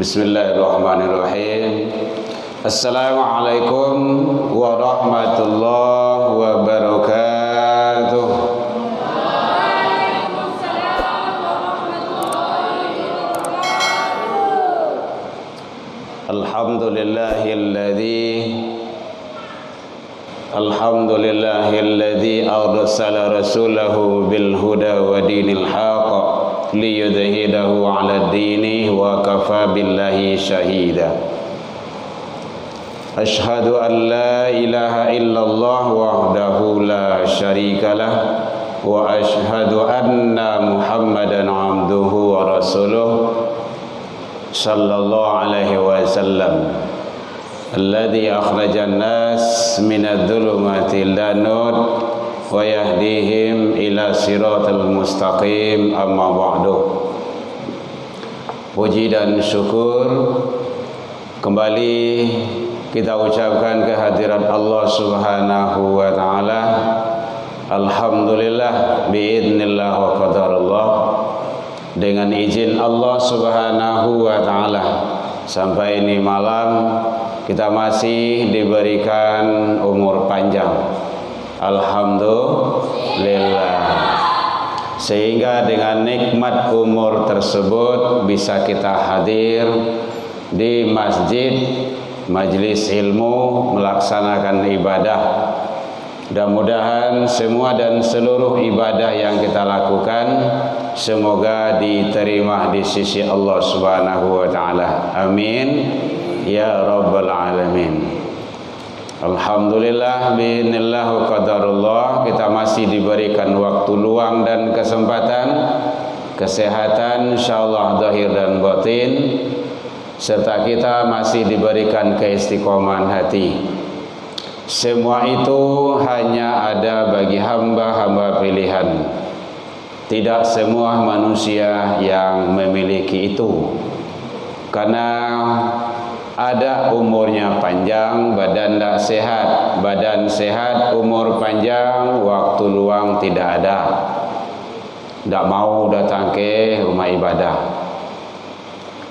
Bismillahirrahmanirrahim. Assalamualaikum warahmatullahi wabarakatuh. Alhamdulillahilladzi arsala rasulahu bil huda wa dinil haqq liyudhidahu 'ala dini wa kafa billahi syahida. Ashhadu an la ilaha illallah wahdahu la syarikalah wa ashhadu anna Muhammadan 'abduhu wa rasuluh sallallahu alaihi wasallam alladzi akhrajan nas minadh dhulumati ila nur wa yahdihim ila siratal mustaqim, amma ba'du. Puji dan syukur kembali kita ucapkan kehadirat Allah Subhanahu wa taala. Alhamdulillah biidznillah wa qadarullah, dengan izin Allah Subhanahu wa taala sampai ini malam kita masih diberikan umur panjang. Alhamdulillah, sehingga dengan nikmat umur tersebut bisa kita hadir di masjid, majelis ilmu, melaksanakan ibadah. Mudah-mudahan semua dan seluruh ibadah yang kita lakukan semoga diterima di sisi Allah Subhanahu wa taala. Amin ya rabbal alamin. Alhamdulillah bi'idznillah wa qadarullah, kita masih diberikan waktu luang dan kesempatan, kesehatan insyaallah zahir dan batin, serta kita masih diberikan keistiqomahan hati. Semua itu hanya ada bagi hamba-hamba pilihan. Tidak semua manusia yang memiliki itu, karena ada umurnya panjang, badan tak sehat. Badan sehat, umur panjang, waktu luang tidak ada. Tak mau datang ke rumah ibadah.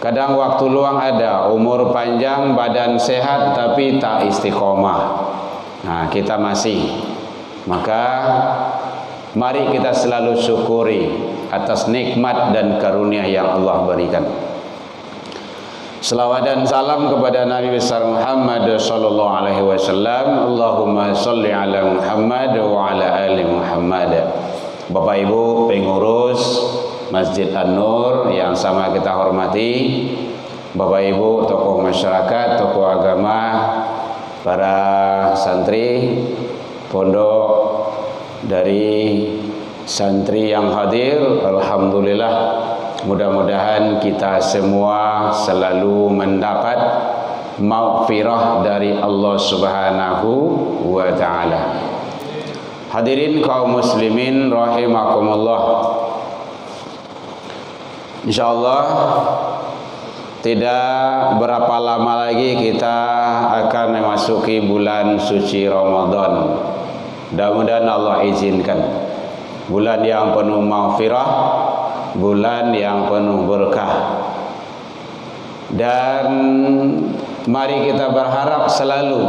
Kadang waktu luang ada, umur panjang, badan sehat, tapi tak istiqomah. Nah, kita masih. Maka mari kita selalu syukuri atas nikmat dan karunia yang Allah berikan. Selawat dan salam kepada Nabi besar Muhammad sallallahu alaihi wasallam. Allahumma shalli ala Muhammad wa ala ali Muhammad. Bapak Ibu pengurus Masjid An-Nur yang sama kita hormati, Bapak Ibu tokoh masyarakat, tokoh agama, para santri pondok, dari santri yang hadir, alhamdulillah. Mudah-mudahan kita semua selalu mendapat maghfirah dari Allah Subhanahu wa taala. Hadirin kaum muslimin rahimakumullah. Insyaallah tidak berapa lama lagi kita akan memasuki bulan suci Ramadan. Mudah-mudahan Allah izinkan bulan yang penuh maghfirah, bulan yang penuh berkah. Dan mari kita berharap selalu,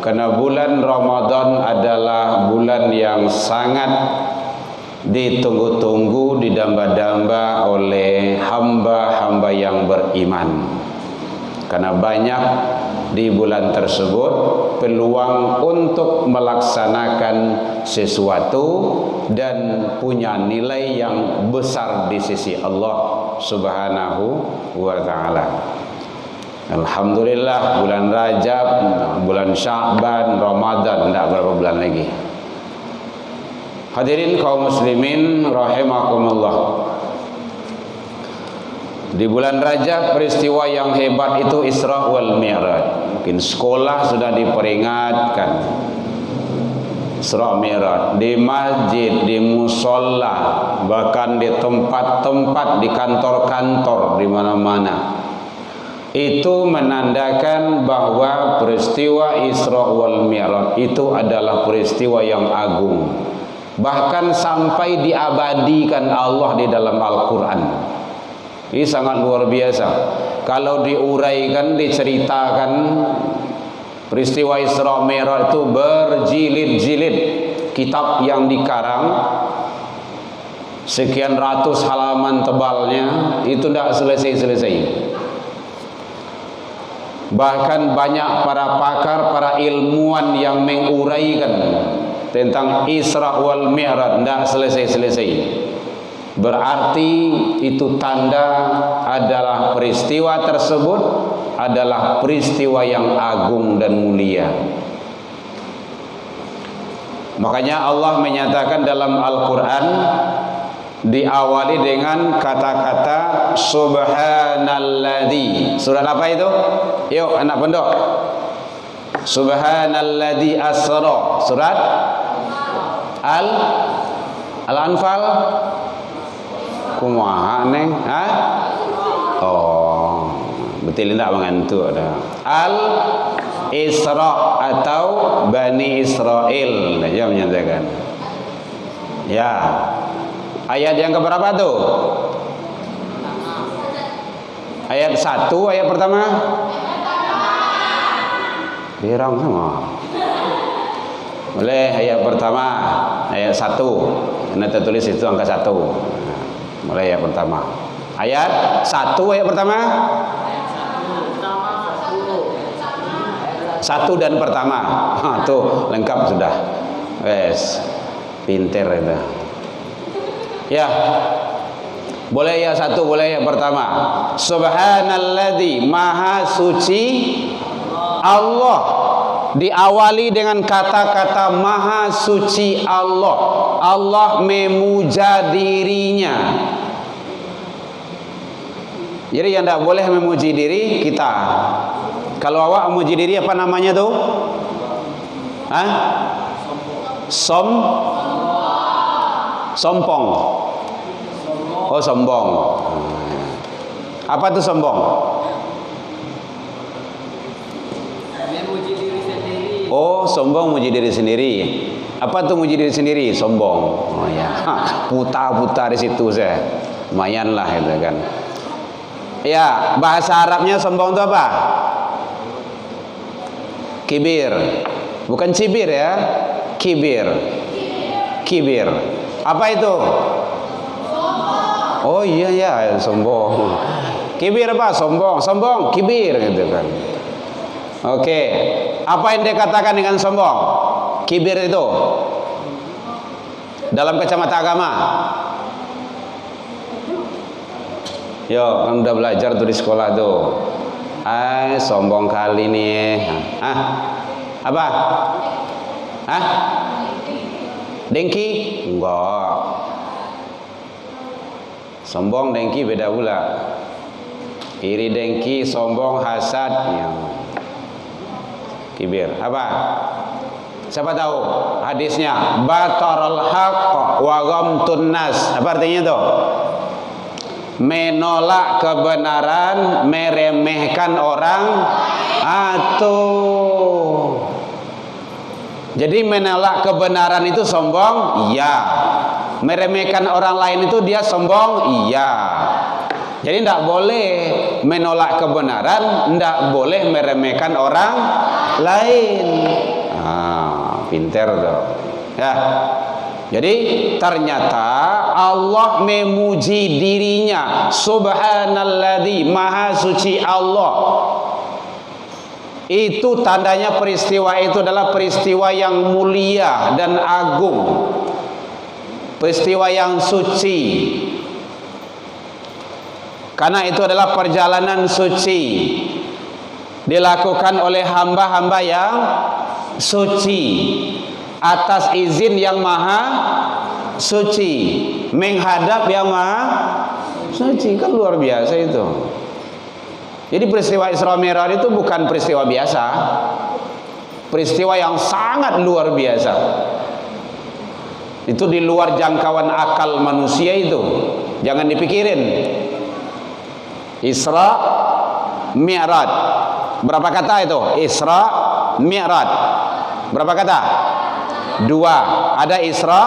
karena bulan Ramadan adalah bulan yang sangat ditunggu-tunggu, didamba-damba oleh hamba-hamba yang beriman. Karena banyak di bulan tersebut peluang untuk melaksanakan sesuatu dan punya nilai yang besar di sisi Allah Subhanahu wa taala. Alhamdulillah, bulan Rajab, bulan Sya'ban, Ramadan, tidak berapa bulan lagi. Hadirin kaum muslimin rahimakumullah. Di bulan Rajab peristiwa yang hebat itu Isra wal Mi'raj. Mungkin sekolah sudah diperingatkan. Isra Mi'raj di masjid, di musola, bahkan di tempat-tempat, di kantor-kantor, di mana-mana. Itu menandakan bahwa peristiwa Isra wal Mi'raj itu adalah peristiwa yang agung. Bahkan sampai diabadikan Allah di dalam Al-Quran. Ini sangat luar biasa. Kalau diuraikan, diceritakan peristiwa Isra Mi'raj itu berjilid-jilid kitab yang dikarang, sekian ratus halaman tebalnya, itu tidak selesai-selesai. Bahkan banyak para pakar, para ilmuwan yang menguraikan tentang Isra wal Mi'raj, tidak selesai-selesai. Berarti itu tanda adalah peristiwa tersebut adalah peristiwa yang agung dan mulia. Makanya Allah menyatakan dalam Al-Quran, diawali dengan kata-kata subhanalladzi. Surat apa itu? Yuk anak pondok. Subhanalladzi asra. Surat Al-Anfal. Kumaha neng? Ha? Oh, betul tidak mengantuk dah. Al-Isra atau Bani Israel, dia menyatakan. Ya. Ayat yang keberapa tuh? Ayat 1, ayat pertama. Birang semua. Boleh ayat pertama, ayat 1. Nanti tulis itu angka 1. Mulai ayat pertama. Ayat 1 ayat pertama. 1 dan pertama. Tuh lengkap sudah. Wes, pinter itu. Ya. Boleh ya 1, boleh yang pertama. Subhanalladzi, maha suci Allah. Diawali dengan kata-kata maha suci Allah. Allah memuja dirinya. Jadi yang tidak boleh memuji diri kita. Kalau awak memuji diri apa namanya tuh? Hah? Sombong. Oh, sombong. Apa tuh sombong? Oh, sombong muji diri sendiri. Apa tuh muji diri sendiri? Sombong. Oh ya, putar-putar di situ saya. Lumayan lah itu kan. Ya, bahasa Arabnya sombong itu apa? Kibir. Bukan cibir ya. Kibir. Kibir. Apa itu? Oh iya ya, sombong. Kibir apa? Sombong. Sombong, kibir gitu kan. Oke. Apa yang dikatakan dengan sombong? Kibir itu dalam kacamata agama. Yo, kan udah belajar tuh di sekolah tuh. Sombong kali nih. Apa? Dengki? Enggak. Sombong, dengki beda pula. Iri, dengki, sombong, hasad, ya. Kibir. Apa? Siapa tahu hadisnya? Batarul haqq wa ghamtun nas. Apa artinya itu? Menolak kebenaran, meremehkan orang. Jadi menolak kebenaran itu sombong? Iya. Meremehkan orang lain itu dia sombong? Iya. Jadi tidak boleh menolak kebenaran, tidak boleh meremehkan orang lain. Pinter tuh. Ya. Jadi ternyata Allah memuji dirinya. Subhanalladzi, maha suci Allah. Itu tandanya peristiwa itu adalah peristiwa yang mulia dan agung. Peristiwa yang suci. Karena itu adalah perjalanan suci, dilakukan oleh hamba-hamba yang suci atas izin yang maha suci, menghadap yang maha suci. Kan luar biasa itu. Jadi peristiwa Isra Mi'raj itu bukan peristiwa biasa, peristiwa yang sangat luar biasa. Itu di luar jangkauan akal manusia itu. Jangan dipikirin. Isra Mi'raj. Berapa kata itu? Isra Mi'raj. Berapa kata? 2. Ada Isra,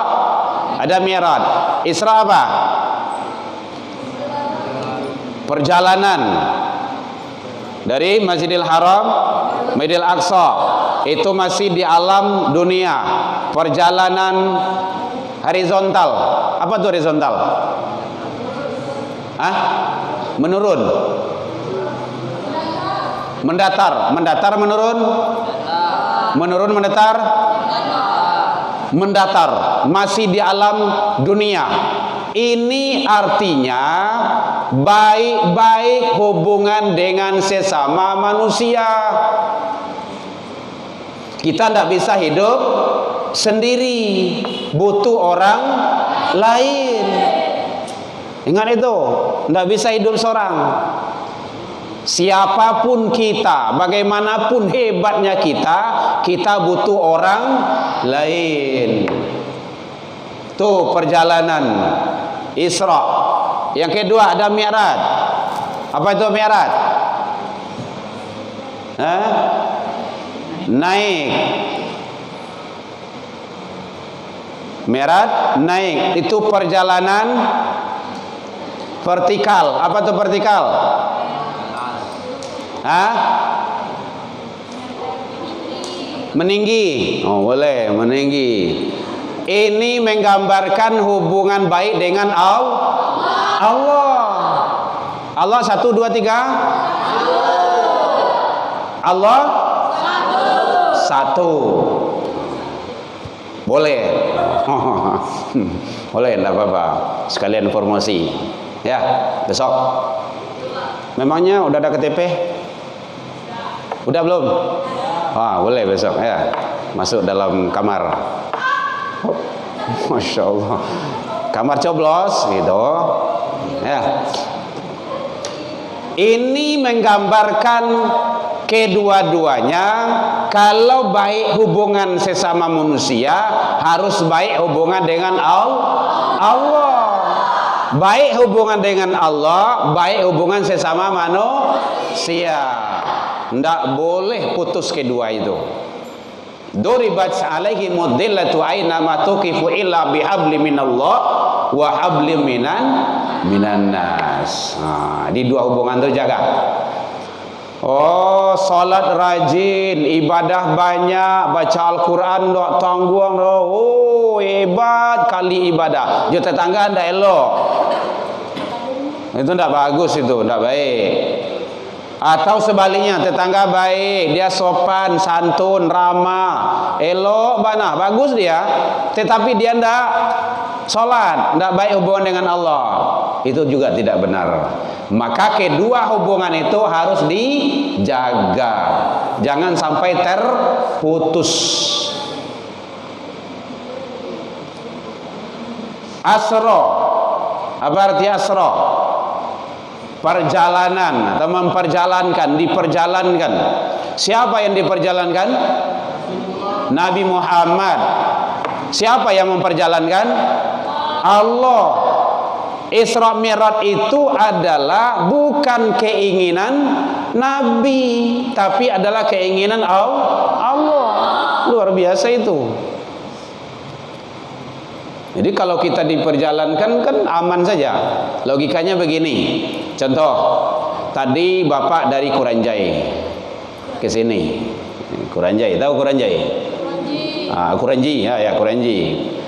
ada Mi'raj. Isra apa? Perjalanan. Dari Masjidil Haram, Masjidil Aqsa, itu masih di alam dunia, perjalanan horizontal. Apa itu horizontal? Menurun, mendatar, menurun, menurun, mendatar, masih di alam dunia. Ini artinya baik-baik hubungan dengan sesama manusia. Kita tidak bisa hidup sendiri, butuh orang lain. Ingat itu, tidak bisa hidup seorang. Siapapun kita, bagaimanapun hebatnya kita butuh orang lain. Tuh perjalanan Isra. Yang kedua ada Mi'raj. Apa itu Mi'raj? Naik. Mi'raj naik. Itu perjalanan vertikal. Apa itu vertikal? Meninggi. Oh, boleh meninggi. Ini menggambarkan hubungan baik dengan Allah. Allah 1, 2, 3. Allah 1. Boleh. Boleh, enggak apa-apa. Sekalian informasi. Ya, besok. Memangnya udah ada KTP? Udah belum? Boleh besok ya. Masuk dalam kamar. Masya Allah. Kamar coblos gitu. Ya. Ini menggambarkan kedua-duanya. Kalau baik hubungan sesama manusia, harus baik hubungan dengan Allah. Baik hubungan dengan Allah, baik hubungan sesama manusia. Tidak boleh putus kedua itu. Duribat alaihi mudillatu aina ma tuqifu illa bihabli minallah wa habli minan nas. Di dua hubungan itu jaga. Oh, salat rajin, ibadah banyak, baca Al-Quran tak tanggung. Oh, hebat kali ibadah. Jo tetangga ndak elok. Itu ndak bagus, itu ndak baik. Atau sebaliknya, tetangga baik, dia sopan, santun, ramah, elok, bagus dia, tetapi dia ndak sholat, ndak baik hubungan dengan Allah. Itu juga tidak benar. Maka kedua hubungan itu harus dijaga, jangan sampai terputus. Asra, apa arti asra? Perjalanan atau memperjalankan, diperjalankan. Siapa yang diperjalankan? Nabi Muhammad. Siapa yang memperjalankan? Allah. Isra Mi'raj itu adalah bukan keinginan Nabi, tapi adalah keinginan Allah. Luar biasa itu. Jadi kalau kita diperjalankan kan aman saja. Logikanya begini. Contoh, tadi Bapak dari Kuranjai ke sini. Kuranjai, tahu Kuranjai? Kuranji, ya Kuranji.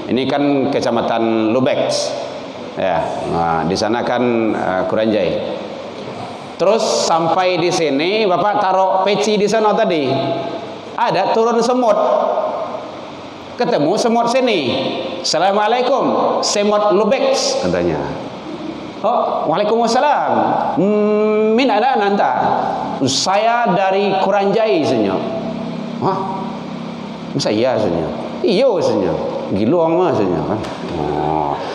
Ini kan Kecamatan Lubek. Ya, di sana kan Kuranjai. Terus sampai di sini Bapak taruh peci di sana tadi. Ada turun semut. Ketemu semut sini. Assalamualaikum, semut Lubek katanya. Oh, waalaikumsalam. Min ada nanta. Saya dari Kuranjai senyum. Masa iya senyum? Iyo senyum. Giluang mah senyum.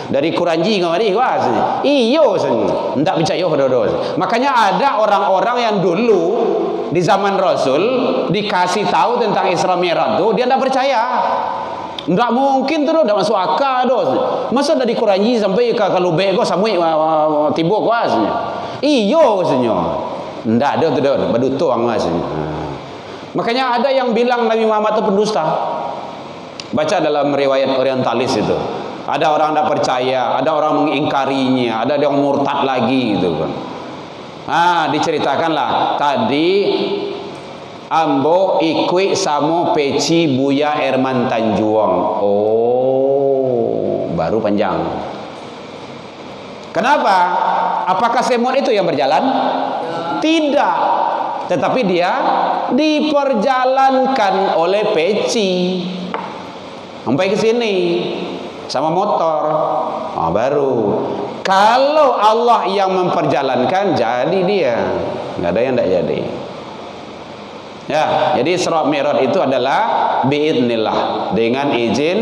Dari Kuranji ngamari wah senyum. Iyo senyum. Ndak percaya dodo. Makanya ada orang-orang yang dulu di zaman Rasul dikasih tahu tentang Isra Mi'raj tuh dia ndak percaya. Nggak mungkin tuh, nggak masuk akal tuh. Masa dari Kuranji sampai ke Lubek kok samui tibo kok asnya. Iyo asnya. Nggak ada tuh, bedutuang asnya. Makanya ada yang bilang Nabi Muhammad itu pendusta. Baca dalam riwayat orientalis itu. Ada orang nggak percaya, ada orang mengingkarinya, ada yang murtad lagi gitu kan. Diceritakanlah tadi ambo ikut sama peci Buya Herman Tanjuang. Oh, baru panjang. Kenapa? Apakah semut itu yang berjalan? Tidak. Tetapi dia diperjalankan oleh peci sampai ke sini sama motor. Baru. Kalau Allah yang memperjalankan, jadi dia. Nggak ada yang tidak jadi. Ya, jadi Isra Mi'raj itu adalah biidznillah, dengan izin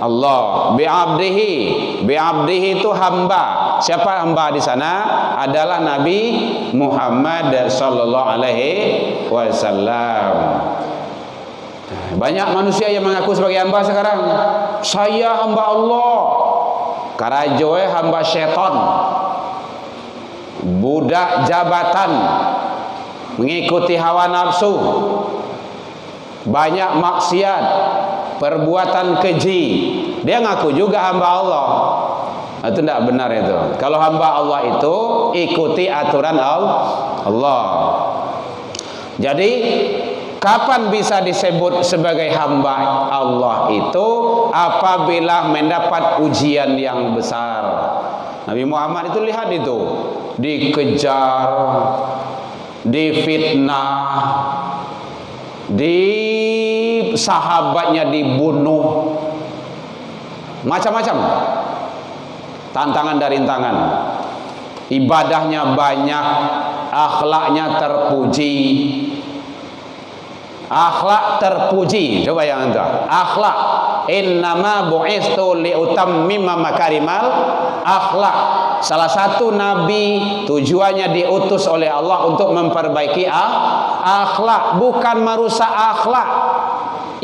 Allah. Bi'abdihi, bi'abdihi itu hamba. Siapa hamba di sana? Adalah Nabi Muhammad sallallahu alaihi wasallam. Banyak manusia yang mengaku sebagai hamba sekarang. Saya hamba Allah. Karajoe hamba syaitan. Budak jabatan, mengikuti hawa nafsu, banyak maksiat, perbuatan keji. Dia ngaku juga hamba Allah. Itu tidak benar itu. Kalau hamba Allah itu ikuti aturan Allah. Jadi kapan bisa disebut sebagai hamba Allah itu? Apabila mendapat ujian yang besar. Nabi Muhammad itu lihat itu, dikejar, difitnah, sahabatnya dibunuh, macam-macam tantangan dari rintangan. Ibadahnya banyak, akhlaknya terpuji. Akhlak terpuji. Coba yang itu. Akhlak. Innama bu'istu liutammima makarimal akhlak. Salah satu nabi tujuannya diutus oleh Allah untuk memperbaiki akhlak, bukan merusak akhlak.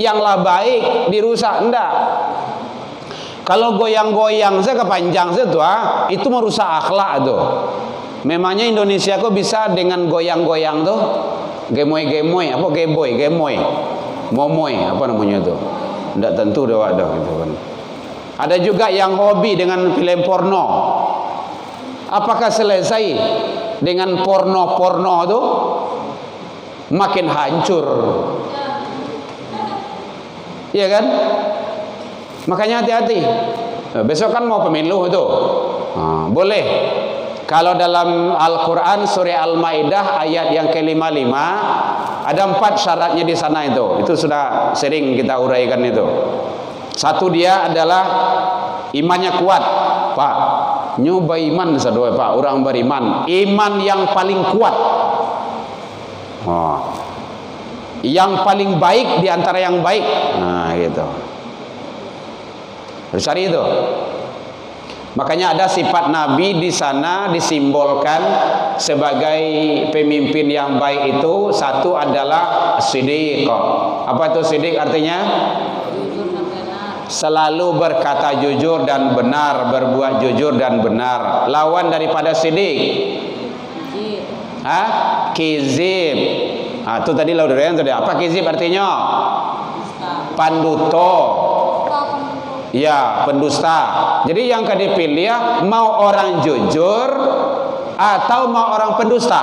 Yanglah baik dirusak, enggak. Kalau goyang-goyang saya kepanjang itu merusak akhlak tuh. Memangnya Indonesia kok bisa dengan goyang-goyang tuh? Gemoy-gemoy, apa gemoy, momoy, apa namanya tuh? Tidak tentu dah ada gitu kan. Ada juga yang hobi dengan film porno. Apakah selesai dengan porno tuh? Makin hancur. Iya kan? Makanya hati-hati. Besok kan mau pemilu itu. Boleh. Kalau dalam Al-Quran surah Al-Maidah ayat yang ke-55 ada 4 syaratnya di sana itu. Itu sudah sering kita uraikan itu. Satu, dia adalah imannya kuat. Pak, nyoba iman sadoi Pak, orang beriman. Iman yang paling kuat. Yang paling baik di antara yang baik. Nah, gitu. Harus cari itu. Makanya ada sifat Nabi di sana disimbolkan sebagai pemimpin yang baik itu. Satu adalah siddiq. Apa itu siddiq artinya? Selalu berkata jujur dan benar, berbuat jujur dan benar. Lawan daripada siddiq, kizib. Itu tadi lawan tadi. Apa kizib artinya? Panduto. Ya, pendusta. Jadi yang dipilih ya, mau orang jujur atau mau orang pendusta.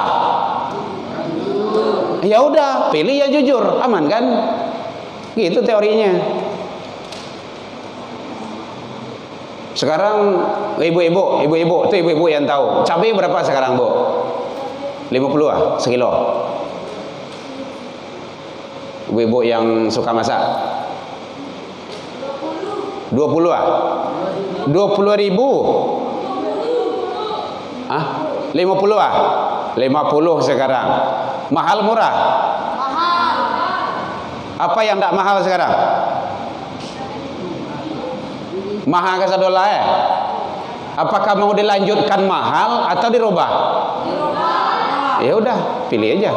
Ya udah, pilih yang jujur, aman kan? Gitu teorinya. Sekarang ibu-ibu itu ibu-ibu yang tahu. Cabai berapa sekarang, Bu? 50 sekilo. Ibu-ibu yang suka masak. 20 20.000. 50 50 sekarang. Mahal murah? Mahal. Apa yang tidak mahal sekarang? Mahal ke $1 ya? Apakah mau dilanjutkan mahal atau dirubah? Dirubah. Ya udah, pilih aja.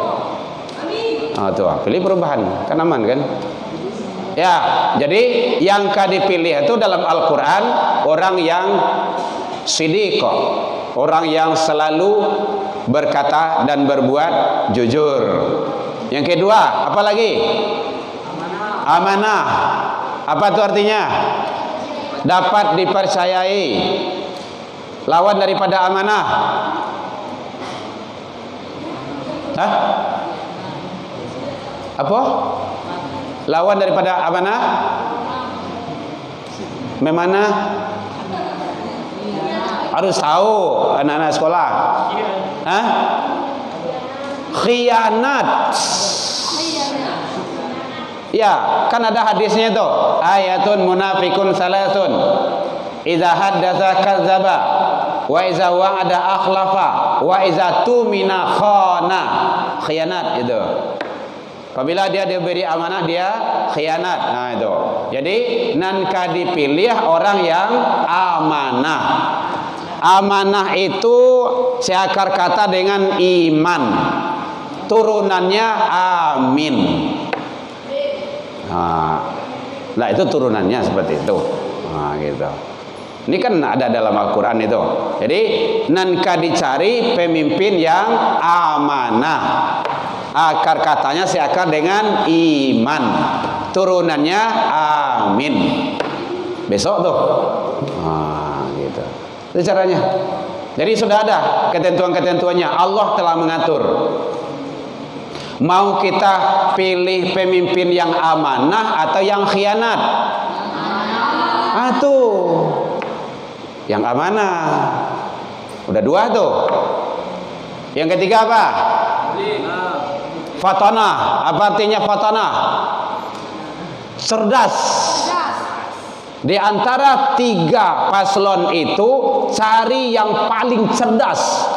Tuh, pilih perubahan, kan aman kan? Ya, jadi yang dipilih itu dalam Al-Quran orang yang siddiq, orang yang selalu berkata dan berbuat jujur. Yang kedua, apa lagi? Amanah. Apa itu artinya? Dapat dipercayai. Lawan daripada amanah. Hah? Apa? Lawan daripada amanah? Memana? Harus tahu anak-anak sekolah. Hah? Khianat. Ya, kan ada hadisnya itu. Ayatun munafikun salasun. Idza haddatsa kadzdzaba, wa idza wa'ada akhlafa, wa idza tumina khana. Khianat itu. Apabila dia diberi amanah, dia khianat. Nah itu. Jadi nanka dipilih orang yang amanah. Amanah itu seakar kata dengan iman. Turunannya amin. Nah itu turunannya seperti itu. Nah gitu. Ini kan ada dalam Al-Quran itu. Jadi nanka dicari pemimpin yang amanah. Akar katanya seakar dengan iman. Turunannya amin. Besok tuh. Nah gitu. Itu caranya. Jadi sudah ada ketentuan-ketentuannya. Allah telah mengatur. Mau kita pilih pemimpin yang amanah atau yang khianat? Tuh. Yang amanah. Udah dua tuh. Yang ketiga apa? Fatanah. Apa artinya fatanah? Cerdas. Di antara tiga paslon itu cari yang paling cerdas.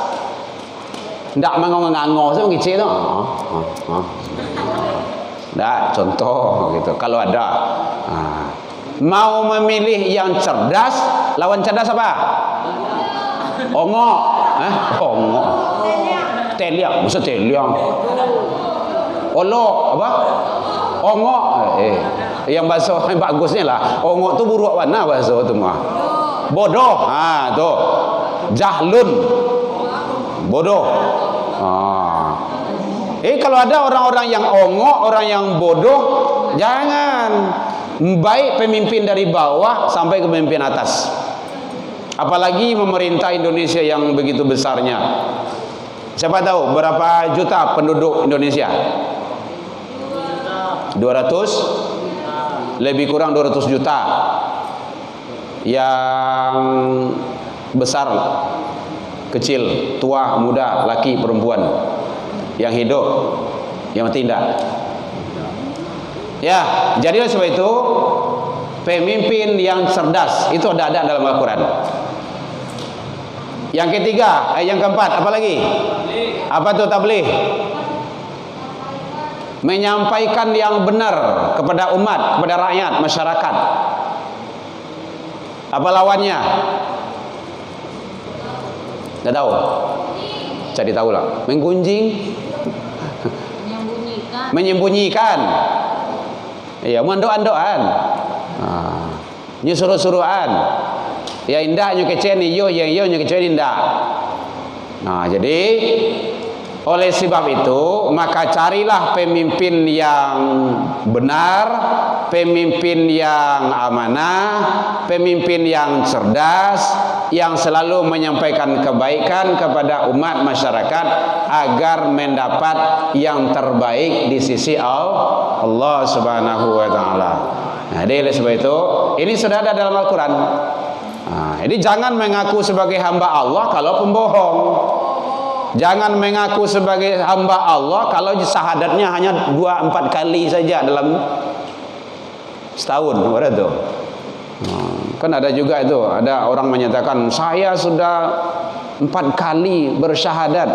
Ndak menganggo-nganggo sama kecil tu. Ndak, contoh gitu. Kalau ada mau memilih yang cerdas, lawan cerdas apa? Ongok. Ongok. Teliang, maksud teliang. Olok apa? Ongok. Yang bahasa yang bagusnya lah. Ongok tu buruk warna bahasa tu mah. Bodoh. Tuh. Jahlun. Bodoh. Kalau ada orang-orang yang ongok, orang yang bodoh, jangan. Baik pemimpin dari bawah sampai ke pemimpin atas. Apalagi memerintah Indonesia yang begitu besarnya. Siapa tahu berapa juta penduduk Indonesia? 200? Lebih kurang 200 juta. Yang besar, kecil, tua, muda, laki, perempuan, yang hidup, yang mati tidak. Ya, jadi oleh sebab itu pemimpin yang cerdas itu ada dalam Al-Quran. Yang ketiga, yang keempat, apa lagi? Apa itu tabligh? Menyampaikan yang benar kepada umat, kepada rakyat, masyarakat. Apa lawannya? Tidak tahu. Cari tahu lah. Menggunjing, menyembunyikan. Ya, mandok-andokan. Nyuruh-suruhan. Ya indah nyukecen iyo, ya iyo nyukecen indah. Nah, jadi oleh sebab itu maka carilah pemimpin yang benar, pemimpin yang amanah, pemimpin yang cerdas, yang selalu menyampaikan kebaikan kepada umat masyarakat agar mendapat yang terbaik di sisi Allah Subhanahu wa taala. Nah, jadi oleh sebab itu ini sudah ada dalam Al-Qur'an. Jadi jangan mengaku sebagai hamba Allah kalau pembohong. Jangan mengaku sebagai hamba Allah kalau syahadatnya hanya 2-4 kali saja dalam setahun. Ada tuh. Kan ada juga itu, ada orang menyatakan saya sudah 4 kali bersyahadat.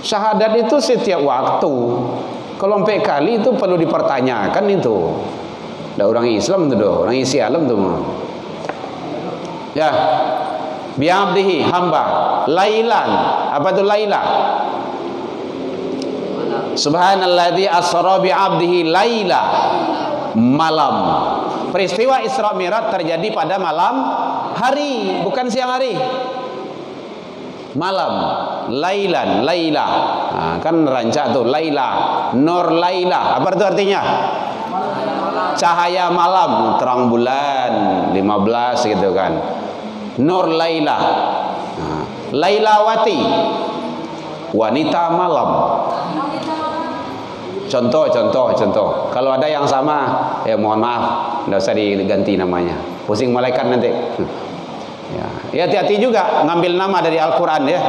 Syahadat itu setiap waktu. Kalau 4 kali itu perlu dipertanyakan itu. Ada orang Islam itu doh, orang isi alam tuh. Ya. Bi'abdihi, hamba. Lailan. Apa itu laila? Subhanalladzi asra bi'abdihi laila. Malam. Peristiwa Isra Mi'raj terjadi pada malam hari, bukan siang hari. Malam. Lailan, laila. Kan rancak tuh laila, nur laila. Apa itu artinya? Cahaya malam, terang bulan 15 gitu kan. Nur laila. Lailawati, wanita malam. Contoh. Kalau ada yang sama, ya mohon maaf, nggak usah diganti namanya. Pusing malaikat nanti. Ya hati-hati juga ngambil nama dari Al-Quran ya.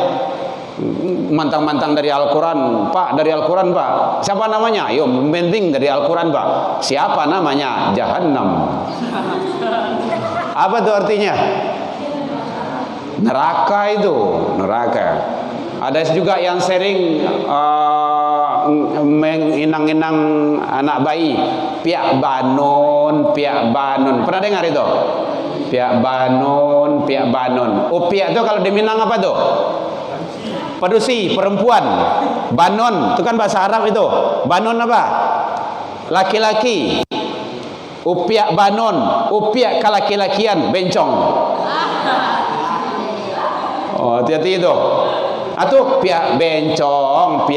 Mantang-mantang dari Al-Quran, Pak, dari Al-Quran Pak. Siapa namanya? Yo, penting dari Al-Quran Pak. Siapa namanya? Jahannam. Apa tuh artinya? Neraka itu, neraka. Ada juga yang sering menginang-inang anak bayi, piak banon. Pernah dengar itu? Piak banon. Oh, piak itu kalau di Minang apa tuh? Padusi, perempuan. Banon, itu kan bahasa Arab itu. Banon apa? Laki-laki. Upiak banon, upiak kalaki-lakian, bencong. Oh, hati-hati itu. Atau piak bencong.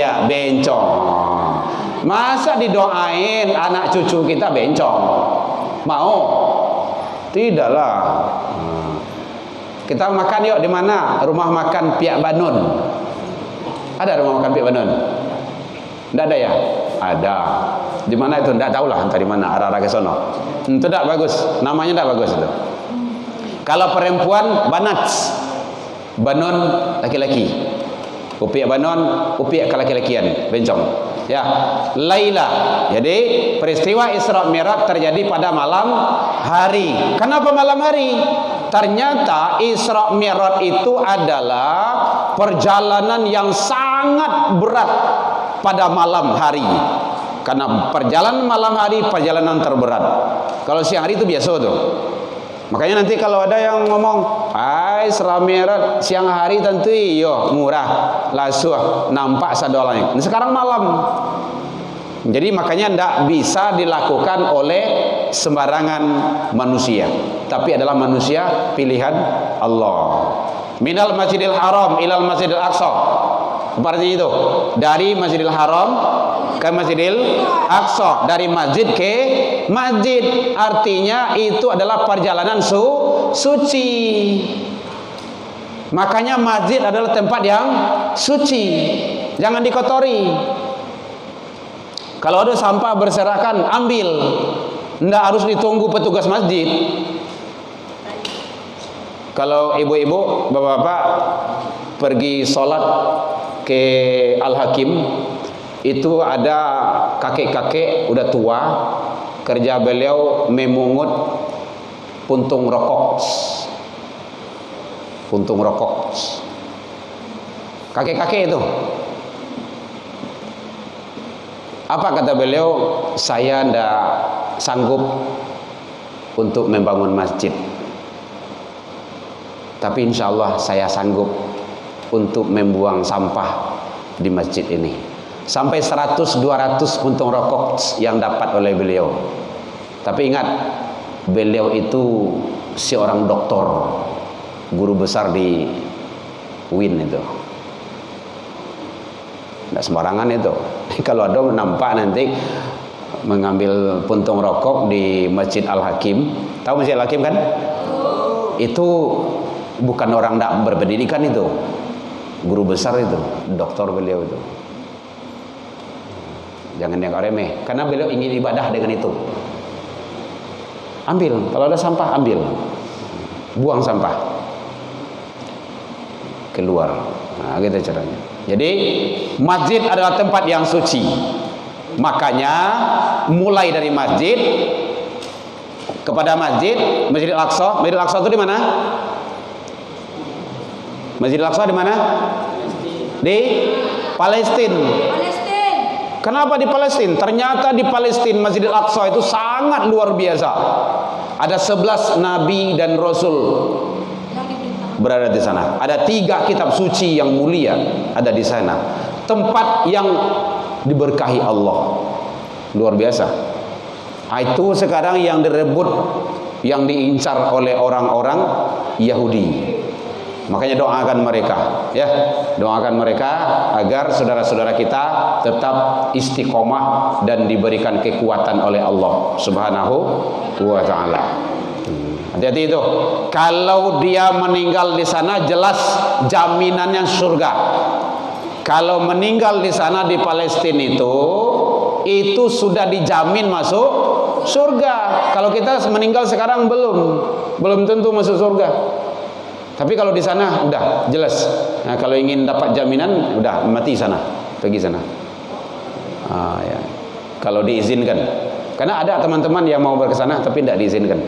Masa didoain anak cucu kita bencong? Mau? Tidaklah. Kita makan yuk di mana? Rumah makan piak banon. Ada rumah makan piak banon? Tidak ada ya? Ada. Di mana itu? Tidak tahulah entah di mana. Arah-arah ke sono. Itu tidak bagus. Namanya tidak bagus itu. Kalau perempuan banats, banon laki-laki. Upiak banon, upiak kalaki-lakian, bencong. Ya, Laila. Jadi peristiwa Isra Mi'raj terjadi pada malam hari. Kenapa malam hari? Ternyata Isra Mi'raj itu adalah perjalanan yang sangat berat pada malam hari. Karena perjalanan malam hari perjalanan terberat. Kalau siang hari itu biasa tuh. Makanya nanti kalau ada yang ngomong, Isra Mi'raj siang hari tentu iyo murah, lasuh, nampak sadolanya. Ini sekarang malam. Jadi makanya tidak bisa dilakukan oleh sembarangan manusia, tapi adalah manusia pilihan Allah. Minal Masjidil Haram ilal Masjidil Aqsa. Seperti itu. Dari Masjidil Haram ke Masjidil Aqsa, dari masjid ke masjid. Artinya itu adalah perjalanan suci. Makanya masjid adalah tempat yang suci. Jangan dikotori. Kalau ada sampah berserakan, ambil. Tidak harus ditunggu petugas masjid. Kalau ibu-ibu, bapak-bapak pergi sholat ke Al-Hakim, itu ada kakek-kakek udah tua, kerja beliau memungut puntung rokok. Kakek-kakek itu. Apa kata beliau? Saya tidak sanggup untuk membangun masjid, tapi insya Allah saya sanggup untuk membuang sampah di masjid ini. Sampai 100-200 puntung rokok yang dapat oleh beliau. Tapi ingat, beliau itu seorang doktor, guru besar di UIN itu. Tidak sembarangan itu. Kalau ada nampak nanti mengambil puntung rokok di Masjid Al-Hakim. Tahu Masjid Al-Hakim kan? Itu bukan orang tidak berpendidikan itu. Guru besar itu, doktor beliau itu. Jangan dianggap remeh, karena beliau ingin ibadah dengan itu. Ambil, kalau ada sampah ambil, buang sampah keluar. Nah, gitu caranya. Jadi masjid adalah tempat yang suci. Makanya mulai dari masjid kepada masjid, Masjidil Aqsa. Masjidil Aqsa itu di mana? Masjidil Aqsa di mana? Di Palestina. Kenapa di Palestina? Ternyata di Palestina Masjidil Aqsa itu sangat luar biasa. Ada 11 nabi dan rasul berada di sana. Ada 3 kitab suci yang mulia ada di sana. Tempat yang diberkahi Allah. Luar biasa. Itu sekarang yang direbut, yang diincar oleh orang-orang Yahudi. Makanya doakan mereka, ya, doakan mereka agar saudara-saudara kita tetap istiqomah dan diberikan kekuatan oleh Allah Subhanahu wa taala. Hati-hati itu. Kalau dia meninggal di sana jelas jaminannya surga. Kalau meninggal di sana di Palestina itu itu sudah dijamin masuk surga. Kalau kita meninggal sekarang belum tentu masuk surga. Tapi kalau di sana udah jelas. Nah, kalau ingin dapat jaminan, udah mati sana, pergi sana. Ya. Kalau diizinkan. Karena ada teman-teman yang mau berkesana tapi tidak diizinkan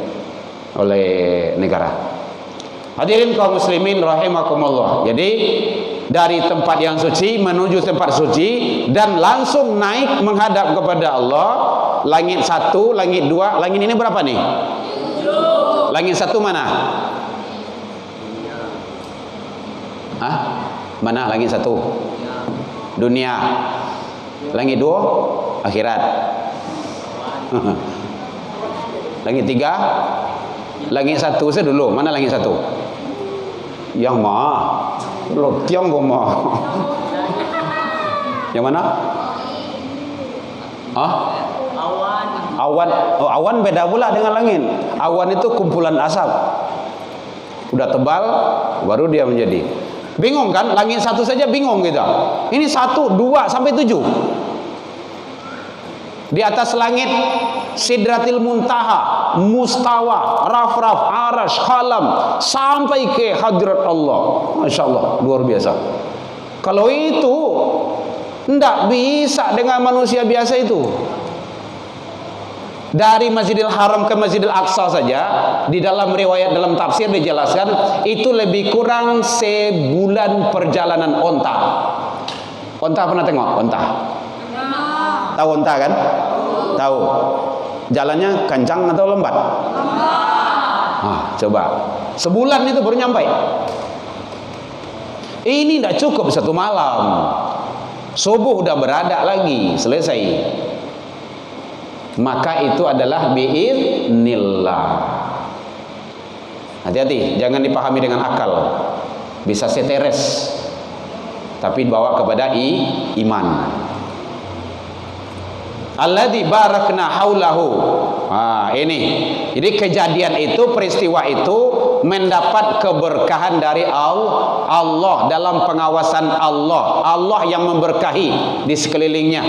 oleh negara. Hadirin kaum muslimin rahimakumullah. Jadi dari tempat yang suci menuju tempat suci dan langsung naik menghadap kepada Allah. Langit 1, langit 2, langit ini berapa nih? 7. Langit 1 mana? Hah? Mana langit 1? Dunia. Langit 2 akhirat. Langit 3, langit 1 saya dulu. Mana langit 1? Yang mana? Lo tiang goma. Yang mana? Awan. Oh, awan beda pula dengan langit. Awan itu kumpulan asap. Udah tebal baru dia menjadi. Bingung kan? Langit 1 saja bingung kita. Ini 1, 2 sampai 7. Di atas langit Sidratil Muntaha, Mustawa, Raf-Raf, Arash, Qalam, sampai ke hadrat Allah. Masya Allah, luar biasa. Kalau itu tidak bisa dengan manusia biasa itu. Dari Masjidil Haram ke Masjidil Aqsa saja, di dalam riwayat dalam tafsir dijelaskan itu lebih kurang sebulan perjalanan onta. Onta pernah tengok? Onta. Tahu onta kan? Tahu. Jalannya kencang atau lambat? Coba. Sebulan itu baru nyampai. Ini tidak cukup 1 malam. Subuh udah berada lagi, selesai. Maka itu adalah biiznillah. Hati-hati, jangan dipahami dengan akal. Bisa seteres. Tapi bawa kepada iman. Alladzi barakna haulahu. Ini. Jadi kejadian itu, peristiwa itu mendapat keberkahan dari Allah dalam pengawasan Allah. Allah yang memberkahi di sekelilingnya.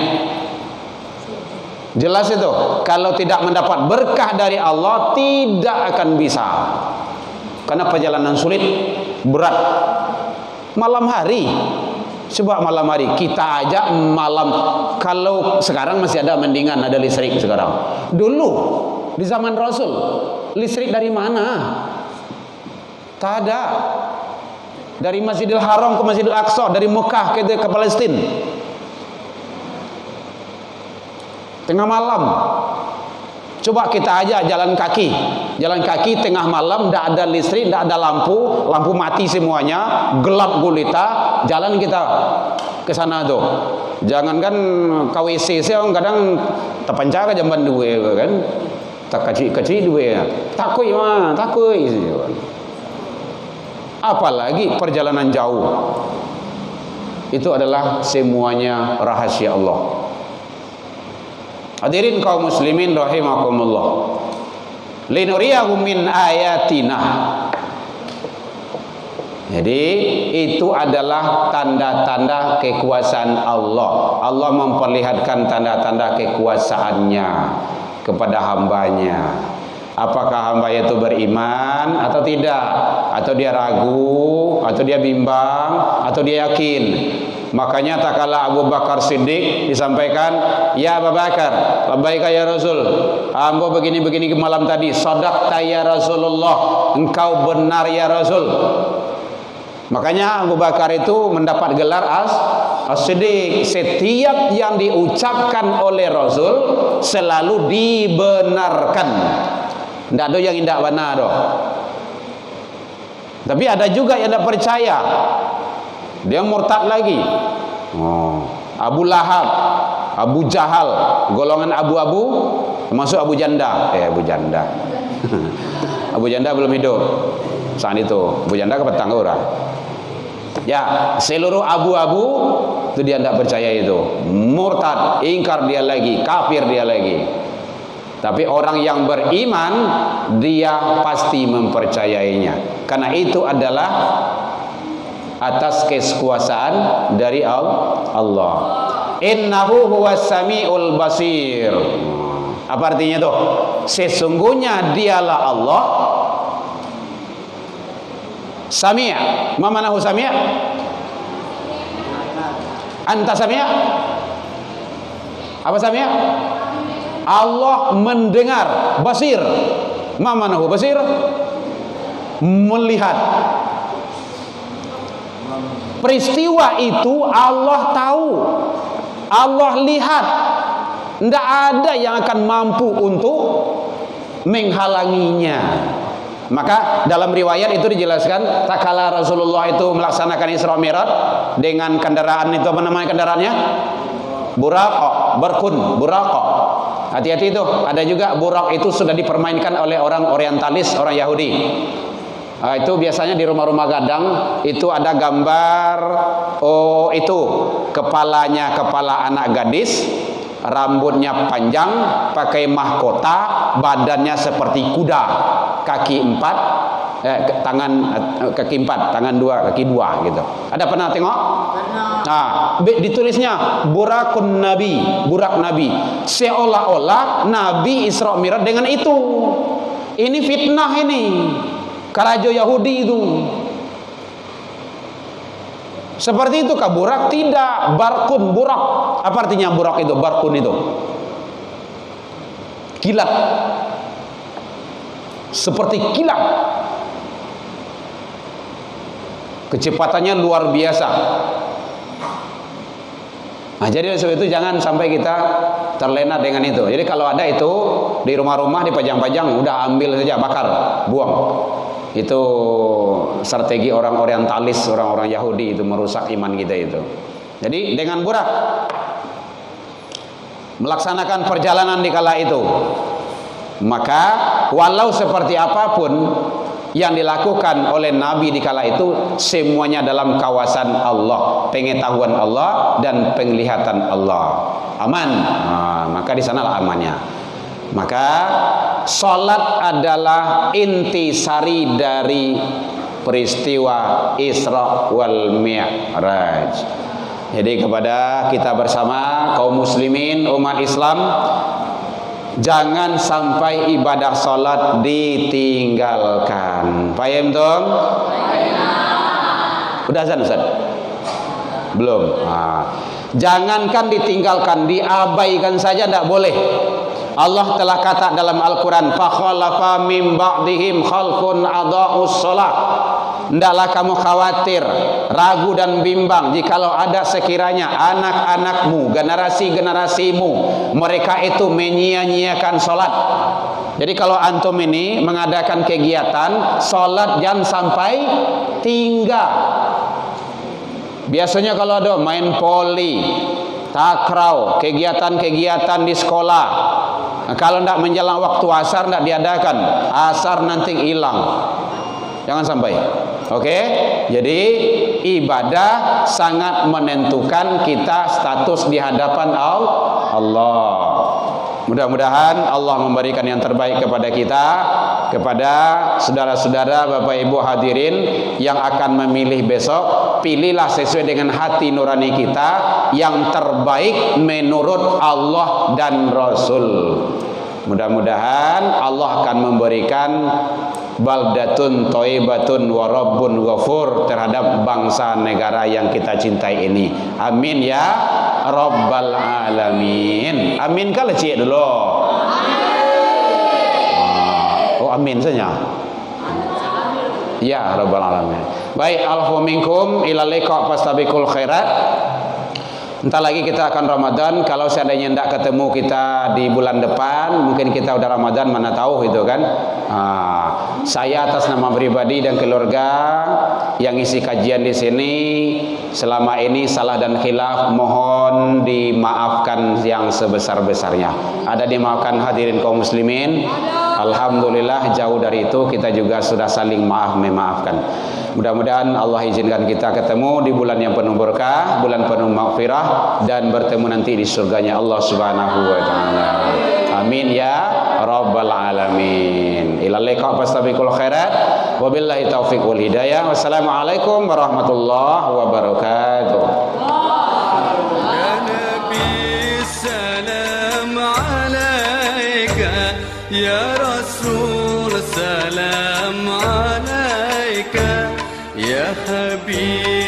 Jelas itu. Kalau tidak mendapat berkah dari Allah, tidak akan bisa. Karena perjalanan sulit, berat. Malam hari. Coba malam hari, kita aja malam. Kalau sekarang masih ada mendingan, ada listrik sekarang. Dulu di zaman Rasul, listrik dari mana? Tak ada. Dari Masjidil Haram ke Masjidil Aqsa, dari Mekah ke Palestina. Tengah malam. Coba kita aja jalan kaki tengah malam, tidak ada listrik, tidak ada lampu mati semuanya, gelap gulita, jalan kita ke sana tuh. Jangankan KWC sih kadang terpencak ke jamban duwe kan. Tak kecil duwe. Takut. Apalagi perjalanan jauh. Itu adalah semuanya rahasia Allah. Hadirin kaum muslimin rahimakumullah. Linuriyahum min ayatina. Jadi itu adalah tanda-tanda kekuasaan Allah. Allah memperlihatkan tanda-tanda kekuasaannya kepada hambanya. Apakah hamba itu beriman atau tidak? Atau dia ragu? Atau dia bimbang? Atau dia yakin? Makanya tak kala Abu Bakar Siddiq disampaikan, ya Abu Bakar, labbaika ya Rasul, hamba begini-begini malam tadi, sadaqta ya Rasulullah, engkau benar ya Rasul. Makanya Abu Bakar itu mendapat gelar As-Siddiq. Setiap yang diucapkan oleh Rasul selalu dibenarkan. Tidak ada yang tidak benar doh. Tapi ada juga yang tidak percaya. Dia murtad lagi. Abu Lahab, Abu Jahal, golongan abu-abu, termasuk Abu Janda. Abu Janda. Abu Janda belum hidup saat itu. Abu Janda kepetang orang. Ya, seluruh abu-abu itu dia tidak percaya itu. Murtad, ingkar dia lagi, kafir dia lagi. Tapi orang yang beriman, dia pasti mempercayainya. Karena itu adalah atas kekuasaan dari Allah. Innahu huwas samiul basir. Apa artinya tuh? Sesungguhnya dialah Allah Sami'. Ma manahu Sami'? Anta Sami'? Apa Sami'? Allah mendengar. Basir. Ma manahu basir? Melihat. Peristiwa itu Allah tahu, Allah lihat. Tidak ada yang akan mampu untuk menghalanginya. Maka dalam riwayat itu dijelaskan, tak kala Rasulullah itu melaksanakan Isra Mi'raj dengan kendaraan itu, apa namanya kendaraannya? Buraqah, berkun, buraqah. Hati-hati itu. Ada juga burak itu sudah dipermainkan oleh orang orientalis, orang Yahudi. Itu biasanya di rumah-rumah gadang itu ada gambar, itu kepalanya kepala anak gadis, rambutnya panjang, pakai mahkota, badannya seperti kuda, kaki empat, kaki empat, tangan dua, kaki dua gitu. Ada pernah tengok? Nah, ditulisnya burakun nabi, burak nabi, seolah-olah Nabi Isra Mi'raj dengan itu. Ini fitnah ini. Karajo Yahudi itu. Seperti itu kah burak? Tidak. Barkun, burak. Apa artinya burak itu? Barkun itu kilat. Seperti kilat. Kecepatannya luar biasa. Nah, jadi sebab itu jangan sampai kita terlena dengan itu. Jadi kalau ada itu di rumah-rumah dipajang-pajang, udah ambil saja, bakar, buang. Itu strategi orang orientalis, orang-orang Yahudi itu merusak iman kita itu. Jadi dengan burak melaksanakan perjalanan di kala itu, maka walau seperti apapun yang dilakukan oleh Nabi di kala itu, semuanya dalam kawasan Allah, pengetahuan Allah dan penglihatan Allah. Aman. Nah, maka di sanalah amannya. Maka salat adalah intisari dari peristiwa Isra wal Mi'raj. Jadi kepada kita bersama kaum muslimin, umat Islam, jangan sampai ibadah salat ditinggalkan. Paham dong? Udah azan Ustaz? Belum. Jangankan ditinggalkan, diabaikan saja tidak boleh. Allah telah kata dalam Al-Quran, fakhalafa min ba'dihim khalfun adha'us shalah. Ndaklah kamu khawatir, ragu dan bimbang jikalau ada sekiranya anak-anakmu, generasi-generasimu, mereka itu menyia-nyiakan salat. Jadi kalau antum ini mengadakan kegiatan, salat jangan sampai tinggal. Biasanya kalau ada main poli, takraw, kegiatan-kegiatan di sekolah, kalau tidak menjelang waktu asar tidak diadakan, asar nanti hilang. Jangan sampai. Oke? Jadi ibadah sangat menentukan kita status di hadapan Allah. Mudah-mudahan Allah memberikan yang terbaik kepada kita, kepada saudara-saudara, Bapak Ibu hadirin yang akan memilih besok. Pilihlah sesuai dengan hati nurani kita yang terbaik menurut Allah dan Rasul. Mudah-mudahan Allah akan memberikan baldatun thayyibatun wa rabbun ghafur terhadap bangsa negara yang kita cintai ini. Amin ya rabbal alamin. Amin kala cik dulu. Oh amin saja. Ya rabbal alamin. Baik, alfu minkum ila liqa fastabiqul khairat. Entar lagi kita akan Ramadan. Kalau seandainya tidak ketemu kita di bulan depan, mungkin kita udah Ramadan, mana tahu itu kan. Saya atas nama pribadi dan keluarga yang isi kajian di sini selama ini salah dan khilaf mohon dimaafkan yang sebesar-besarnya. Ada dimaafkan hadirin kaum muslimin. Alhamdulillah jauh dari itu kita juga sudah saling memaafkan. Mudah-mudahan Allah izinkan kita ketemu di bulan yang penuh berkah, bulan penuh maghfirah, dan bertemu nanti di surganya Allah Subhanahu wa taala. Amin ya rabbal alamin. Ila liqa fastabiqul khairat. Wabillahi taufiq wal hidayah. Wassalamualaikum warahmatullahi wabarakatuh. يا رسول سلام عليك يا حبيب